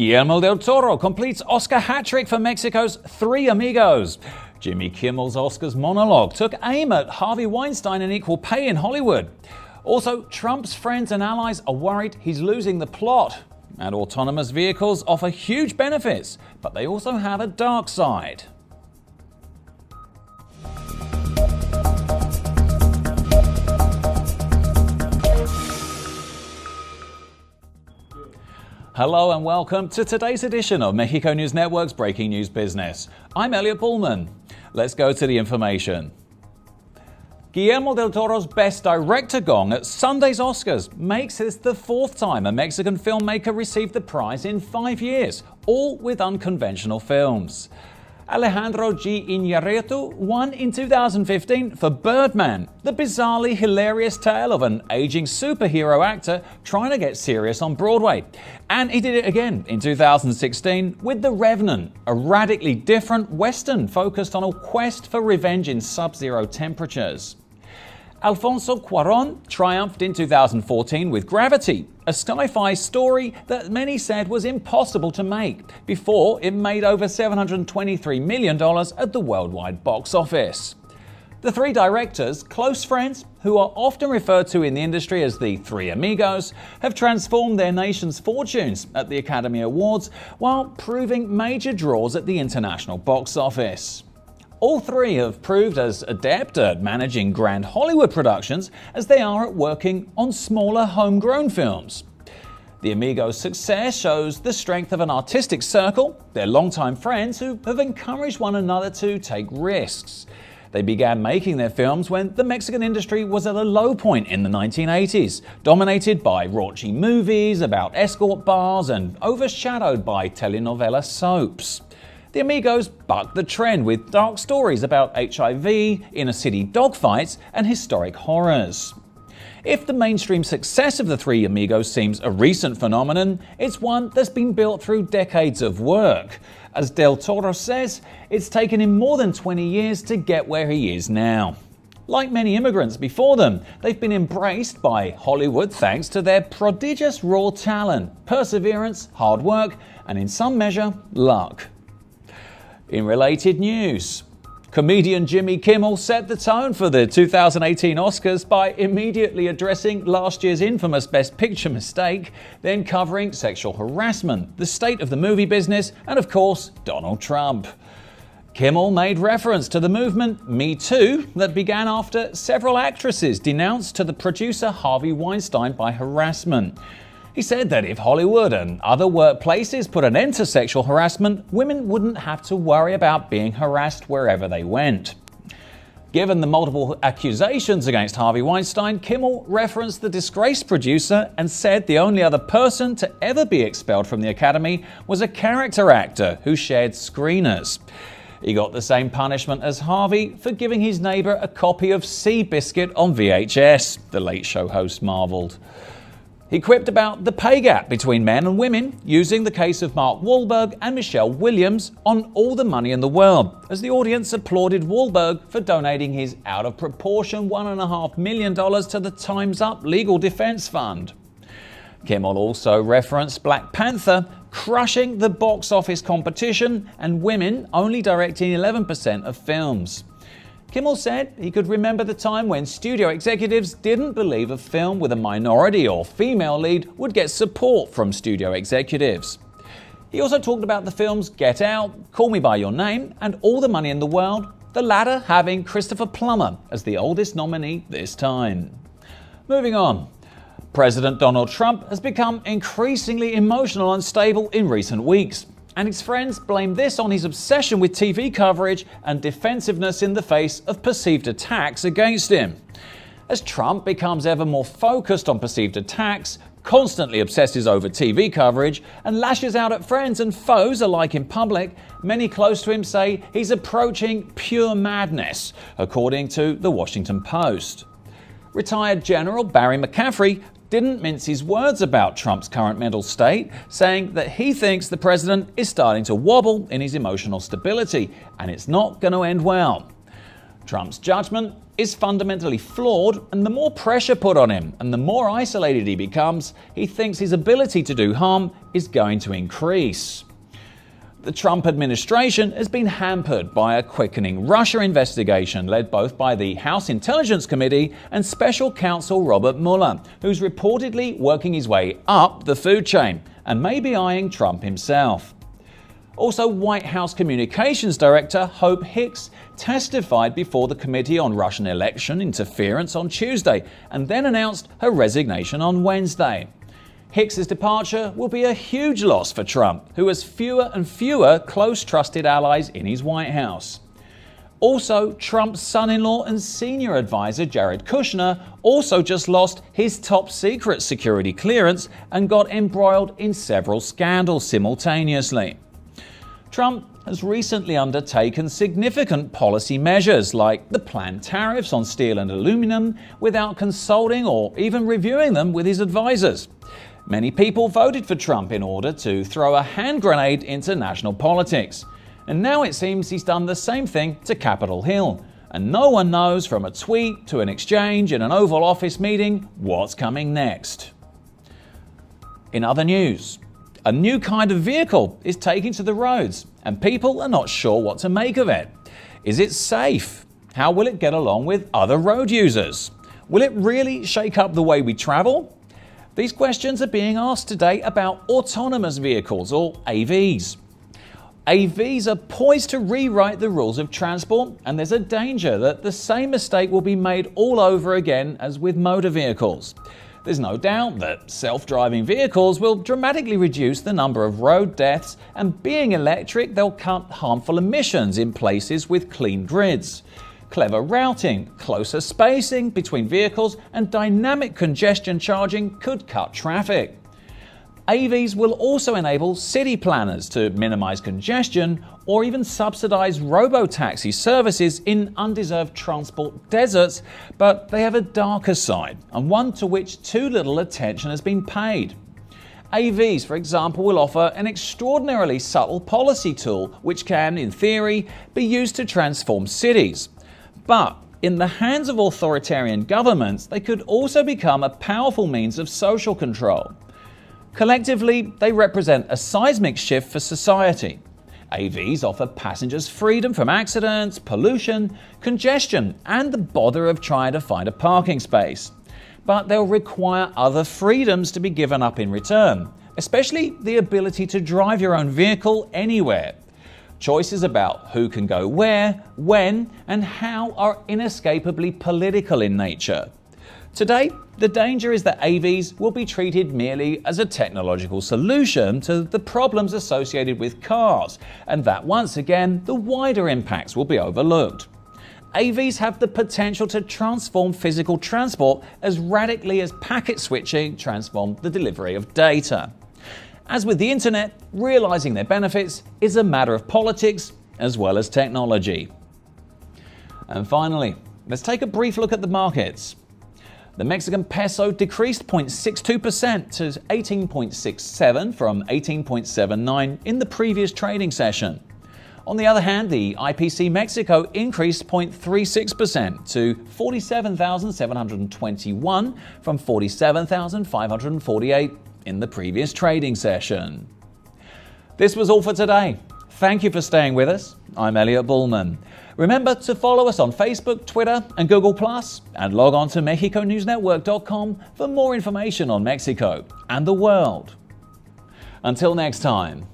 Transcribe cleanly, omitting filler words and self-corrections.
Guillermo del Toro completes Oscar hat-trick for Mexico's Three Amigos. Jimmy Kimmel's Oscars monologue took aim at Harvey Weinstein and equal pay in Hollywood. Also, Trump's friends and allies are worried he's losing the plot. And autonomous vehicles offer huge benefits, but they also have a dark side. Hello and welcome to today's edition of Mexico News Network's Breaking News Business. I'm Elliot Bullman. Let's go to the information. Guillermo del Toro's Best Director gong at Sunday's Oscars makes this the fourth time a Mexican filmmaker received the prize in 5 years, all with unconventional films. Alejandro G. Iñárritu won in 2015 for Birdman, the bizarrely hilarious tale of an aging superhero actor trying to get serious on Broadway. And he did it again in 2016 with The Revenant, a radically different Western focused on a quest for revenge in sub-zero temperatures. Alfonso Cuarón triumphed in 2014 with Gravity, a sci-fi story that many said was impossible to make, before it made over $723 million at the worldwide box office. The three directors, close friends, who are often referred to in the industry as the Three Amigos, have transformed their nation's fortunes at the Academy Awards while proving major draws at the international box office. All three have proved as adept at managing grand Hollywood productions as they are at working on smaller homegrown films. The Amigos' success shows the strength of an artistic circle, their longtime friends who have encouraged one another to take risks. They began making their films when the Mexican industry was at a low point in the 1980s, dominated by raunchy movies about escort bars and overshadowed by telenovela soaps. The Amigos bucked the trend with dark stories about HIV, inner-city dogfights, and historic horrors. If the mainstream success of the Three Amigos seems a recent phenomenon, it's one that's been built through decades of work. As Del Toro says, it's taken him more than 20 years to get where he is now. Like many immigrants before them, they've been embraced by Hollywood thanks to their prodigious raw talent, perseverance, hard work, and in some measure, luck. In related news, comedian Jimmy Kimmel set the tone for the 2018 Oscars by immediately addressing last year's infamous Best Picture mistake, then covering sexual harassment, the state of the movie business, and of course, Donald Trump. Kimmel made reference to the movement Me Too that began after several actresses denounced to the producer Harvey Weinstein by harassment. He said that if Hollywood and other workplaces put an end to sexual harassment, women wouldn't have to worry about being harassed wherever they went. Given the multiple accusations against Harvey Weinstein, Kimmel referenced the disgraced producer and said the only other person to ever be expelled from the Academy was a character actor who shared screeners. He got the same punishment as Harvey for giving his neighbor a copy of Seabiscuit on VHS, the Late Show host marveled. He quipped about the pay gap between men and women, using the case of Mark Wahlberg and Michelle Williams on All the Money in the World, as the audience applauded Wahlberg for donating his out-of-proportion $1.5 million to the Time's Up Legal Defense Fund. Kimmel also referenced Black Panther crushing the box office competition and women only directing 11% of films. Kimmel said he could remember the time when studio executives didn't believe a film with a minority or female lead would get support from studio executives. He also talked about the films Get Out, Call Me By Your Name, and All the Money in the World, the latter having Christopher Plummer as the oldest nominee this time. Moving on. President Donald Trump has become increasingly emotional and unstable in recent weeks, and his friends blame this on his obsession with TV coverage and defensiveness in the face of perceived attacks against him. As Trump becomes ever more focused on perceived attacks, constantly obsesses over TV coverage, and lashes out at friends and foes alike in public, many close to him say he's approaching pure madness, according to the Washington Post. Retired General Barry McCaffrey didn't mince his words about Trump's current mental state, saying that he thinks the president is starting to wobble in his emotional stability, and it's not going to end well. Trump's judgment is fundamentally flawed, and the more pressure put on him and the more isolated he becomes, he thinks his ability to do harm is going to increase. The Trump administration has been hampered by a quickening Russia investigation led both by the House Intelligence Committee and Special Counsel Robert Mueller, who's reportedly working his way up the food chain and may be eyeing Trump himself. Also, White House Communications Director Hope Hicks testified before the Committee on Russian Election Interference on Tuesday and then announced her resignation on Wednesday. Hicks's departure will be a huge loss for Trump, who has fewer and fewer close trusted allies in his White House. Also, Trump's son-in-law and senior advisor Jared Kushner also just lost his top secret security clearance and got embroiled in several scandals simultaneously. Trump has recently undertaken significant policy measures like the planned tariffs on steel and aluminum without consulting or even reviewing them with his advisors. Many people voted for Trump in order to throw a hand grenade into national politics. And now it seems he's done the same thing to Capitol Hill. And no one knows from a tweet to an exchange in an Oval Office meeting what's coming next. In other news, a new kind of vehicle is taking to the roads and people are not sure what to make of it. Is it safe? How will it get along with other road users? Will it really shake up the way we travel? These questions are being asked today about autonomous vehicles, or AVs. AVs are poised to rewrite the rules of transport, and there's a danger that the same mistake will be made all over again as with motor vehicles. There's no doubt that self-driving vehicles will dramatically reduce the number of road deaths, and being electric, they'll cut harmful emissions in places with clean grids. Clever routing, closer spacing between vehicles, and dynamic congestion charging could cut traffic. AVs will also enable city planners to minimize congestion or even subsidize robo-taxi services in undeserved transport deserts, but they have a darker side, and one to which too little attention has been paid. AVs, for example, will offer an extraordinarily subtle policy tool which can, in theory, be used to transform cities. But in the hands of authoritarian governments, they could also become a powerful means of social control. Collectively, they represent a seismic shift for society. AVs offer passengers freedom from accidents, pollution, congestion, and the bother of trying to find a parking space. But they'll require other freedoms to be given up in return, especially the ability to drive your own vehicle anywhere. Choices about who can go where, when, and how are inescapably political in nature. Today, the danger is that AVs will be treated merely as a technological solution to the problems associated with cars, and that once again, the wider impacts will be overlooked. AVs have the potential to transform physical transport as radically as packet switching transformed the delivery of data. As with the internet, realizing their benefits is a matter of politics as well as technology. And finally, let's take a brief look at the markets. The Mexican peso decreased 0.62% to 18.67 from 18.79 in the previous trading session. On the other hand, the IPC Mexico increased 0.36% to 47,721 from 47,548 in the previous trading session. This was all for today. Thank you for staying with us. I'm Elliot Bullman. Remember to follow us on Facebook, Twitter, and Google+, and log on to MexicoNewsNetwork.com for more information on Mexico and the world. Until next time.